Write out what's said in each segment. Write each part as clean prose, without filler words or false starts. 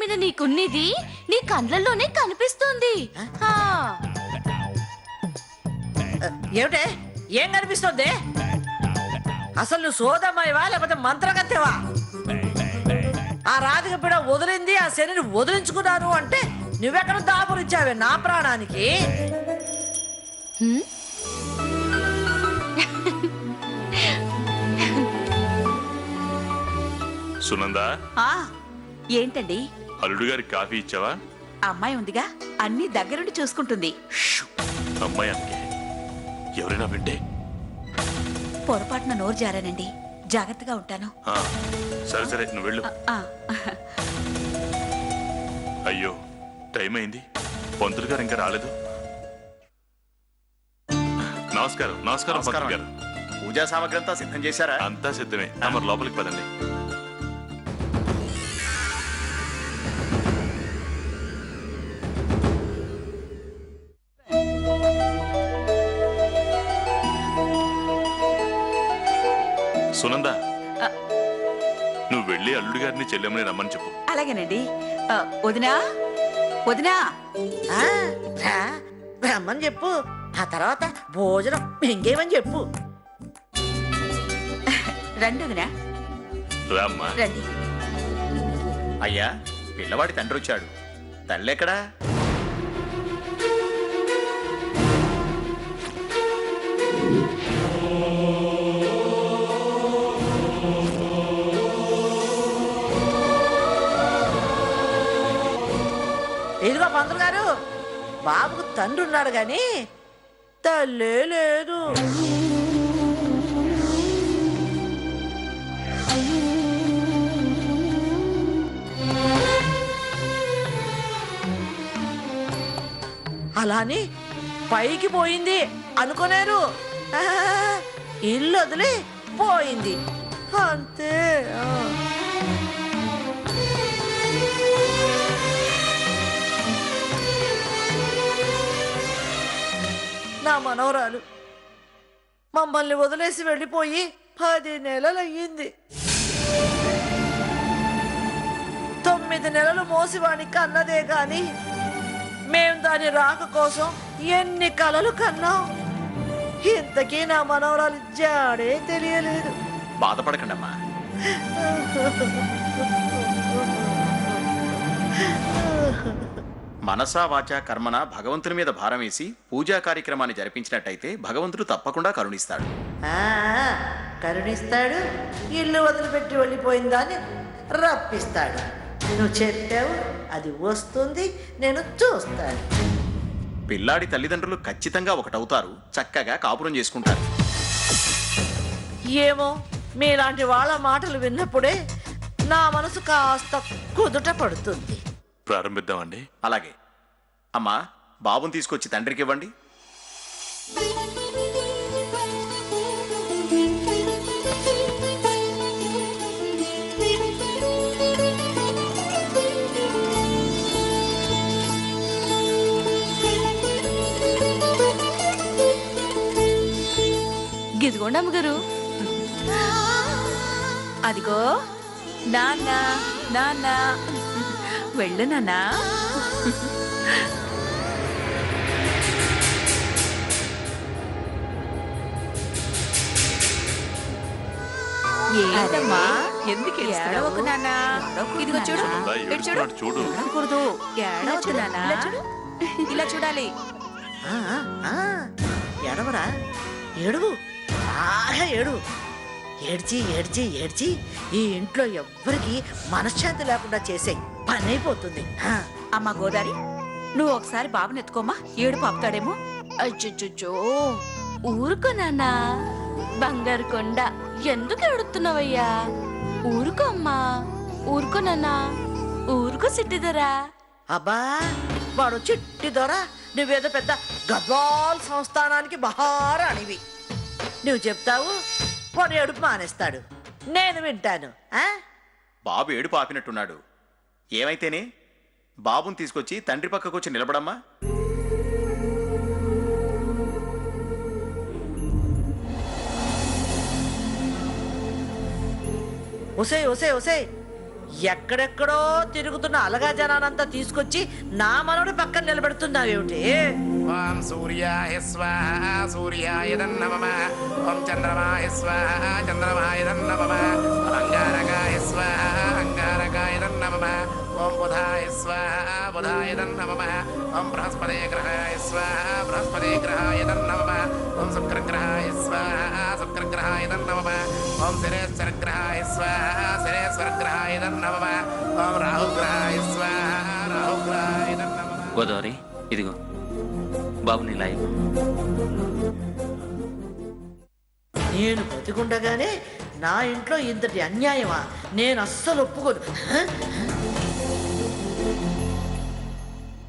మీద నీకున్నది నీ కండ్లలోనే కనిపిస్తుంది. ఆ, ఏమిటే ఏం కనిపిస్తుంది? అసలు నువ్వు సోదమ్మాయివా లేకపోతే మంత్రగత్తెవా? ఆ రాధిక పిడ వదిలింది, ఆ శనిని వదిలించుకున్నాను అంటే నువ్వెక్కడ దాపురిచ్చావే నా ప్రాణానికి? హ్మ్? సునందా, ఏంటండి? అల్లుడు గారికి కాఫీ ఇచ్చావా? అమ్మాయి ఉందిగా, అన్ని దగ్గరుండి చూసుకుంటుంది. అమ్మాయి అందుకే ఎవరైనా వింటే. పొరపాటున నోరు జారానండి, జాగ్రత్తగా ఉంటాను. ఆ, సరే సరే నువ్వు వెళ్ళు. ఆ, అయ్యో టైం అయింది, పంతులు గారు ఇంకా రాలేదు. నమస్కారం నమస్కారం పంతులు గారు. పూజా సామగ్రి అంతా సిద్ధం చేశారా? అంతా సిద్ధమే. మరి లోపలికి పదండి. సునందా, నువ్వు వెళ్ళి అల్లుడు గారిని చెల్లెమ్మని రమ్మని చెప్పు. అలాగేనండి. వదినా వదినా, ఆ, రా, రమ్మని చెప్పు. ఆ తర్వాత భోజనం ఇంకేమని చెప్పు. రండి వదినా, రామ్మా. రండి. అయ్యా, పిల్లవాడి తండ్రి వచ్చాడు. తల్లి ఎక్కడా? ఇదిగో పంతులు గారు, బాబుకు తండ్రి ఉన్నాడు గాని తల్లే లేదు. అలాని పైకి పోయింది అనుకోలేరు. ఇల్లు వదిలి పోయింది అంతే. నా మనవరాలు మమ్మల్ని వదిలేసి వెళ్ళిపోయి 10 నెలలయ్యింది. 9 నెలలు మోసివాణి కన్నదే గాని మేం దాని రాక కోసం ఎన్ని కలలు కన్నాం. ఇంతకీ నా మనవరాలు జాడే తెలియలేదు. బాధపడకండమ్మా. మనసా వాచా కర్మన భగవంతుని మీద భారం వేసి పూజా కార్యక్రమాన్ని జరిపించినట్టయితే భగవంతుడు తప్పకుండా కరుణిస్తాడు. కరుణిస్తాడు, ఇల్లు వదిలిపెట్టి వెళ్ళిపోయిందాన్ని రప్పిస్తాడు. నువ్వు చెప్పావు, అది వస్తుంది, నేను చూస్తాను. పిల్లాడి తల్లిదండ్రులు ఖచ్చితంగా ఒకటవుతారు, చక్కగా కాపురం చేసుకుంటారు. ఏమో, మీలాంటి వాళ్ళ మాటలు విన్నప్పుడే నా మనసు కాస్త కుదుట పడుతుంది. ప్రారంభిద్దామండి. అలాగే అమ్మా, బాబుని తీసుకొచ్చి తండ్రికి ఇవ్వండి. గిదిగోండి అమ్మగారు. అదిగో నాన్న, నాన్న, వెళ్ళు నాన్న. ఏంటమ్మా, ఎందుకు ఏడవకు నాన్న. ఇదిగో చూడు, సునందా, ఇటు చూడు. ఏడుస్తున్నాడు చూడు. ఏడవకూడదు, ఏడవద్దు నాన్న. ఇలా చూడాలి. ఎడవరా, ఏడువు, బాగా ఏడు. ఏడ్చి ఏడ్చి ఏడ్చి ఈ ఇంట్లో ఎవ్వరికి మనశ్శాంతి లేకుండా చేసే పని అయిపోతుంది. అమ్మా గోదారి, నువ్వు ఒకసారి బాబుని ఎత్తుకోమ్మా, ఏడుపు ఆపుతాడేమో. అచ్చచ్చో, ఊరుకో నాన్న. బంగారు కొండ, ఎందుకు ఎడుతున్నావయ్యా? ఊరుకో అమ్మా, ఊరుకో నాన్న, ఊరుకో సిట్టిదరా. అబ్బా, వాడు చిట్టి దొర, నువ్వేదో పెద్ద గద్వాల్ సంస్థానానికి బహారానివి. నువ్వు చెప్తావు, వాడు ఏడుపు మానేస్తాడు, నేను వింటాను. బాబు ఏడుపు ఆపినట్టున్నాడు. ఏమైతేనే, బాబుని తీసుకొచ్చి తండ్రి పక్కకు వచ్చి నిలబడమ్మా. ఒసే ఒసే ఒసే, ఎక్కడెక్కడో తిరుగుతున్న అలగా జనానంతా తీసుకొచ్చి నా మనవడి పక్కన నిలబెడుతున్నావేమిటి? ఓం సూర్యాయ స్వాహ సూర్యాయ నమః. ఓం చంద్రమాయ స్వాహ చంద్రమాయ నమః. ఓం అంగారకాయ స్వాహ అంగారకాయ నమః. ఓం బుధాయ స్వాహ బుధాయ నమః. ఓం బృహస్పతే గ్రహాయ స్వాహ బృహస్పతే గ్రహాయ నమః. ఓం శుక్రగ్రహాయ స్వాహ శుక్రగ్రహాయ నమః. ఓం శనేశ్వర గ్రహాయ స్వాహ శనేశ్వర గ్రహాయ నమః. ఓం రాహుగ్రహాయ స్వాహ రాహుగ్రహాయ నమః. గోదావరి ఇదిగో బాబుని ఇలా ఇవ్వు. నేను బతికుండగానే నా ఇంట్లో ఇంతటి అన్యాయమా? నేను అస్సలు ఒప్పుకోను. హ?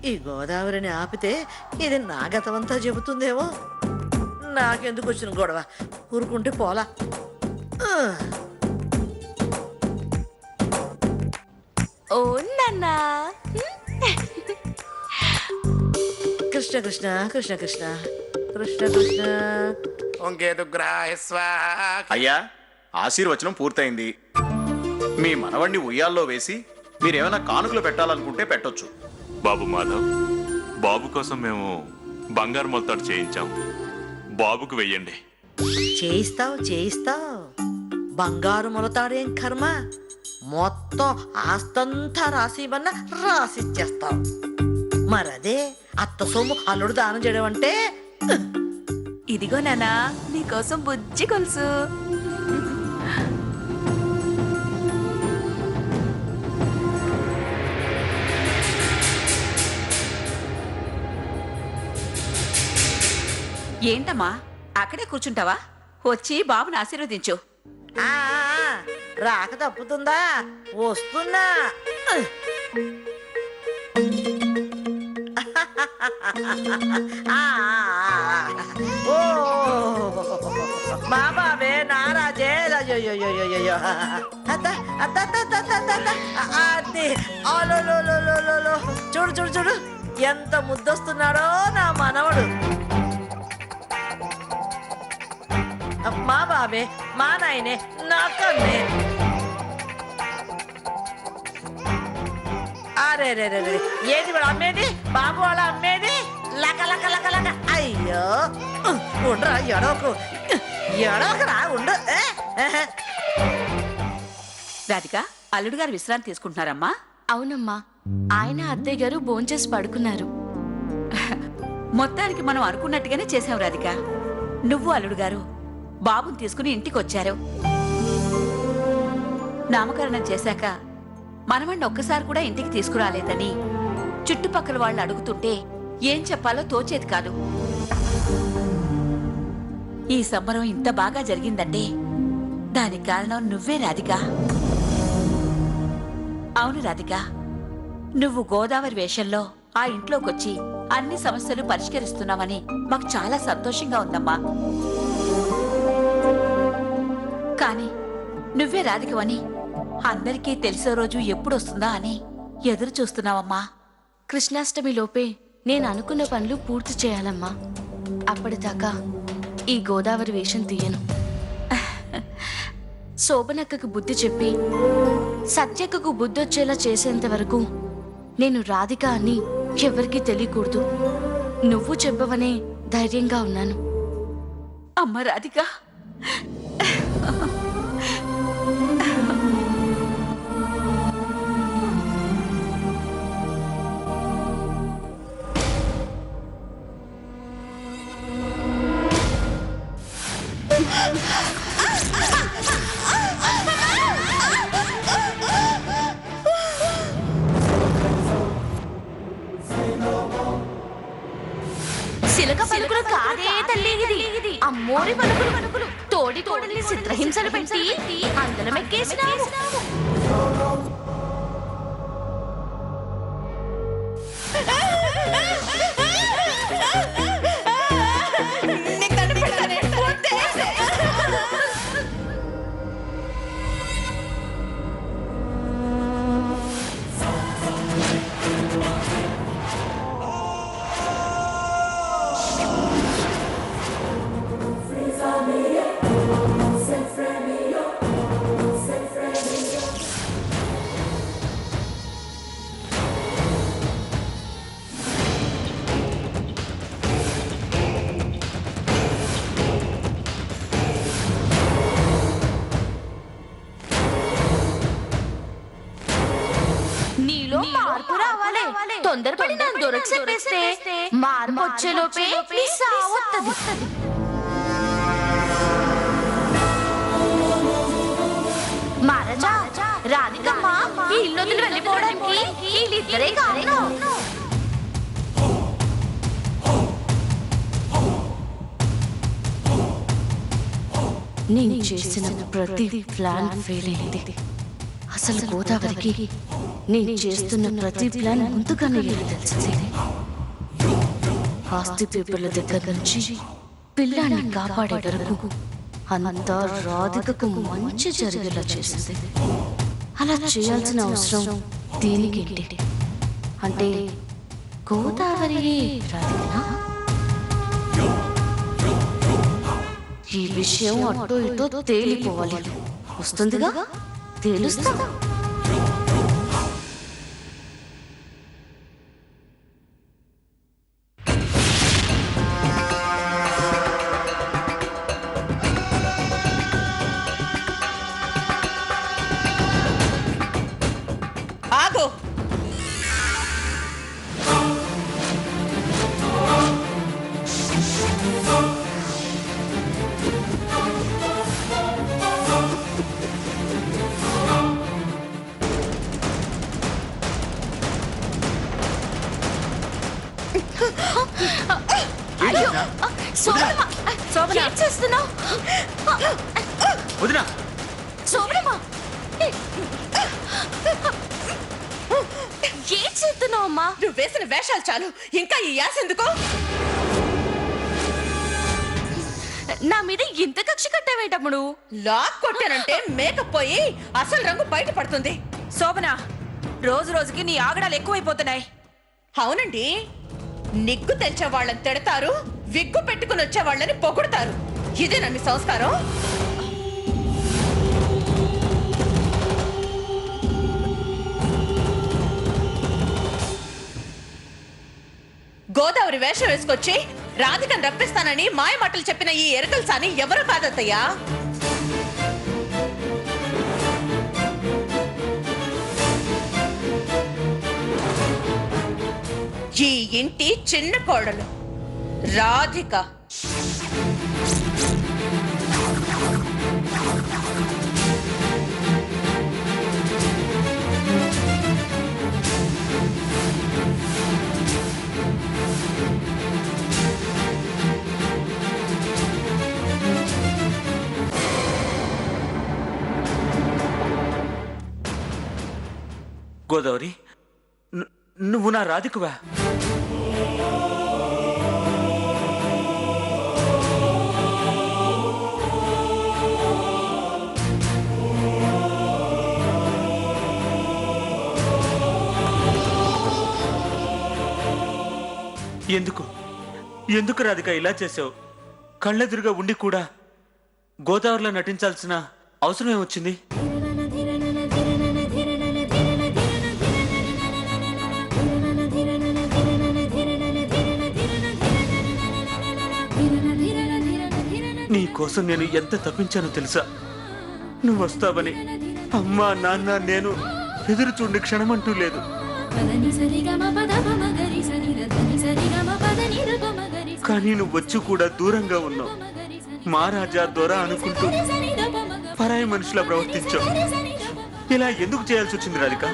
ఈ గోదావరిని ఆపితే ఇది నా గతమంతా చెబుతుందేమో. నాకెందుకు వచ్చిన గొడవ? ఊరుకుంటే పోలా. ఓ నాన్నా కృష్ణ కృష్ణ కృష్ణ కృష్ణ కృష్ణ కృష్ణ. ఓం కేతుగ్రహాయ స్వాహ. అయ్యా ఆశీర్వచనం పూర్తయింది. మీ మనవణ్ణి ఉయ్యాల్లో వేసి మీరేమైనా కానుకలు పెట్టాలనుకుంటే పెట్టొచ్చు. బాబు మాధవ్, బాబు కోసం మేము బంగారు మొలతాడు చేయించాం. బాబుకు వెయ్యండి. చేయిస్తావు చేయిస్తావు. బంగారు మొలతాడేం కర్మ, మొత్తం ఆస్తంతా రాసివన్నా రాసిచ్చేస్తావు. మరదే అత్త సొమ్ము అల్లుడు దానం చేయడం అంటే. ఇదిగో నానా నీకోసం బుజ్జి కొలుసు. ఏంటమ్మా అక్కడే కూర్చుంటావా? వచ్చి బాబుని ఆశీర్వదించు. ఆ, రాక తప్పుతుందా? వస్తున్నా. ఓ మా బాబే నారాజే. అయ్యో చూడు చూడు చూడు ఎంత ముద్దొస్తున్నాడో నా మనవడు. మా బాబే మా నాయనే నా కన్నే. అరే రే రే రే, ఏది వాడు అమ్మేది? బాబు వాళ్ళ అమ్మేది? లక లక లక లక. అయ్యో ఉండరా, ఎడవకు ఎడవకురా, ఉండు. రాధిక అల్లుడు గారు విశ్రాంతి తీసుకుంటున్నారమ్మా. అవునమ్మా, ఆయన అత్తయ్య గారు భోంచేసి పడుకున్నారు. మొత్తానికి మనం అనుకున్నట్టుగానే చేసాం రాధిక. నువ్వు అల్లుడు గారు బాబుని తీసుకుని ఇంటికి వచ్చారు. నామకరణం చేశాక మనవణ్ణి ఒక్కసారి కూడా ఇంటికి తీసుకురాలేదని చుట్టుపక్కల వాళ్ళు అడుగుతుంటే ఏం చెప్పాలో తోచేది కాదు. ఈ సంబరం ఇంత బాగా జరిగిందంటే దానికి కారణం నువ్వే రాధిక. అవును రాధిక, నువ్వు గోదావరి వేషంలో ఆ ఇంట్లోకొచ్చి అన్ని సమస్యలు పరిష్కరిస్తున్నావని మాకు చాలా సంతోషంగా ఉందమ్మా. కానీ నువ్వే రాధికవని అందరికీ తెలిసే రోజు ఎప్పుడొస్తుందా అని ఎదురు చూస్తున్నావమ్మా. కృష్ణాష్టమి లోపే నేను అనుకున్న పనులు పూర్తి చేయాలమ్మా. అప్పటిదాకా ఈ గోదావరి వేషం తీయను. శోభనక్కకు బుద్ధి చెప్పి సత్యక్కకు బుద్ధి వచ్చేలా చేసేంత వరకు నేను రాధిక అని ఎవరికీ తెలియకూడదు. నువ్వు చెప్పవనే ధైర్యంగా ఉన్నాను. అమ్మ రాధిక, సిలక పలుకులు కాదే తల్లి ఇది. అమ్మోరి పలుకులు తోడి తోడని చిత్రహింసలు పెట్టి అందరం ఎక్కేసినావు. మార్పు రావాలి. తొందరపడి నన్ను దొరక చెప్పేస్తే మార్పు వచ్చేలోపే నీ సావు వత్తది. మహారాజా, రాధికమ్మ ఈ ఇల్లు వదిలి వెళ్ళిపోవడానికి వీళ్ళిద్దరే కారణం. నేను చేసిన ప్రతి ప్లాన్ ఫెయిల్ అయింది. అసలు గోదావరికి నేను చేస్తున్న ప్రతి ప్లాన్ ముందుగానే ఎలా తెలిసింది? ఆస్తి పీపుల దగ్గర నుంచి పిల్లాన్ని కాపాడే వరకు అంతా రాధికకు మంచి జరిగేలా చేసింది. అలా చేయాల్సిన అవసరం దేనికేంటి? అంటే గోదావరి రాధికనా? ఈ విషయం అటో ఇటో తేలిపోవాలి. వస్తుందిగా, తేలుస్తా. ఆగు. అయ్యో, శోభనమ్మ, ఏం చేస్తున్నావు? వదినా శోభనమ్మ, ఏం చేస్తున్నావు అమ్మా? నువ్వు వేసిన వేషాలు చాలు, ఇంకా ఈ యాస ఎందుకు? నా మీద ఇంత కక్ష కట్టావేటమ్ముడు? లాక్ కొట్టానంటే మేకప్ పోయి అసలు రంగు బయట పడుతుంది. శోభన, రోజు రోజుకి నీ ఆగడాలు ఎక్కువైపోతున్నాయి. అవునండి, నిగ్గు తెచ్చే వాళ్ళని తిడతారు, విగ్గు పెట్టుకుని వచ్చే వాళ్ళని పొగుడతారు. ఇదేనా మీ సంస్కారం? గోదావరి వేషం వేసుకొచ్చి రాధికను రప్పిస్తానని మాయ మాటలు చెప్పిన ఈ ఎరకల సాని ఎవరు కాదత్తయ్యా? ఈ ఇంటి చిన్న కోడలు రాధిక. గోదావరి, నువ్వు నా రాధికవా? ఎందుకు రాధిక ఇలా చేసావు? కళ్ళెదురుగా ఉండి కూడా గోదావరిలో నటించాల్సిన అవసరం ఏమొచ్చింది? నీ కోసం నేను ఎంత తప్పించానో తెలుసా? నువ్వు వస్తావని అమ్మా, నాన్న, నేను ఎదురు చూడండి క్షణమంటూ లేదు. కానీ నువ్వు వచ్చి కూడా దూరంగా ఉన్నావు. మా రాజా దొర అనుకుంటూ పరాయి మనుషులా ప్రవర్తించావు. ఇలా ఎందుకు చేయాల్సి వచ్చింది రాధిక?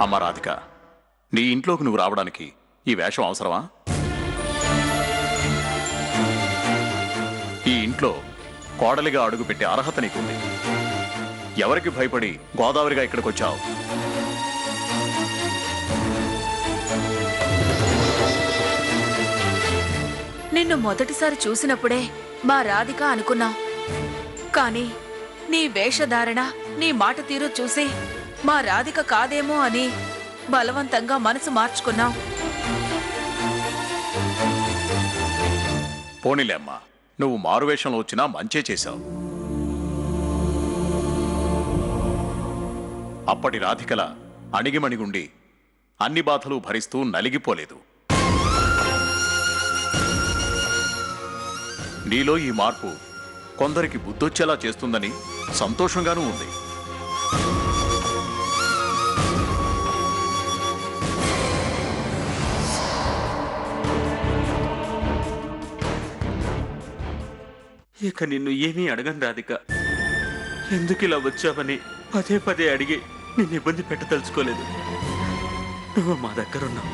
అమ్మ రాధిక, నీ ఇంట్లోకి నువ్వు రావడానికి ఈ వేషం అవసరమా? ఈ ఇంట్లో కోడలిగా అడుగుపెట్టే అర్హత నీకుంది. ఎవరికి భయపడి గోదావరిగా ఇక్కడికి వచ్చావు? నిన్ను మొదటిసారి చూసినప్పుడే మా రాధిక అనుకున్నాం. కానీ నీ వేషధారణ, నీ మాట తీరు చూసి మా రాధిక కాదేమో అని బలవంతంగా మనసు మార్చుకున్నాం. పోనీలే అమ్మా, నువ్వు మారువేషంలో వచ్చినా మంచే చేశావు. అప్పటి రాధికల అణిగిమణిగుండి అన్ని బాధలు భరిస్తూ నలిగిపోలేదు. నీలో ఈ మార్పు కొందరికి బుద్ధొచ్చేలా చేస్తుందని సంతోషంగానూ ఉంది. ఇక నిన్ను ఏమీ అడగను రాధిక. ఎందుకు ఇలా వచ్చావని పదే పదే అడిగి నిన్ను ఇబ్బంది పెట్టదలుచుకోలేదు. నువ్వు మా దగ్గరున్నావు,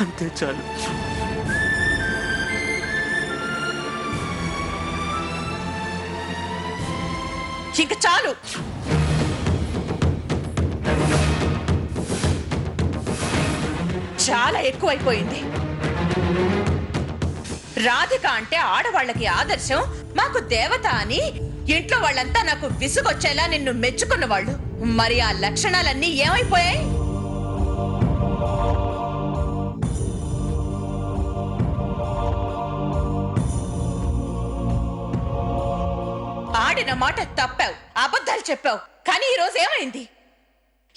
అంతే చాలు. ఇంక చాలు. చాలా ఎక్కువైపోయింది. రాధిక అంటే ఆడవాళ్ళకి ఆదర్శం, మాకు దేవత అని ఇంట్లో వాళ్ళంతా నాకు విసుగొచ్చేలా నిన్ను మెచ్చుకున్న వాళ్ళు. మరి ఆ లక్షణాలన్నీ ఏమైపోయాయి? ఆడిన మాట తప్పావు, అబద్ధాలు చెప్పావు. కానీ ఈ రోజు ఏమైంది?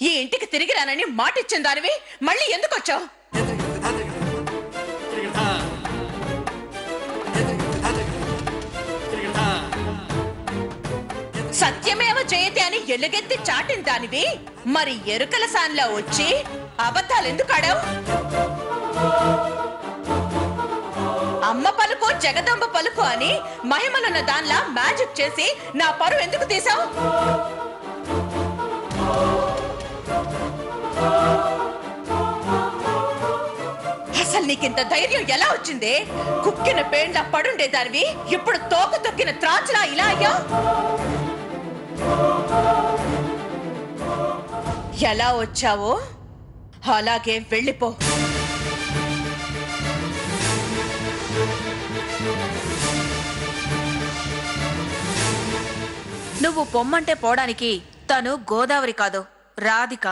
ఈ ఇంటికి తిరిగి రానని మాట ఇచ్చిన దానివి మళ్ళీ ఎందుకు వచ్చావు? సత్యమేవ జయతే అని ఎలుగెత్తి చాటిన దానివి మరి ఎరుకల సాన్లా వచ్చి అబద్ధాలు ఎందుకు ఆడావు? అమ్మ పలుకు జగదంబ పలుకు అని మహిమలున్న దానిలా మ్యాజిక్ చేసి నా పరువు ఎందుకు తీసావు? అసలు నీకింత ధైర్యం ఎలా వచ్చింది? కుక్కిన పేండ్లా పడుండే దానివి ఇప్పుడు తోక తొక్కిన త్రాచులా ఇలా అయ్యావు. ఎలా వచ్చావో అలాగే వెళ్ళిపో. నువ్వు పొమ్మంటే పోవడానికి తను గోదావరి కాదు, రాధిక.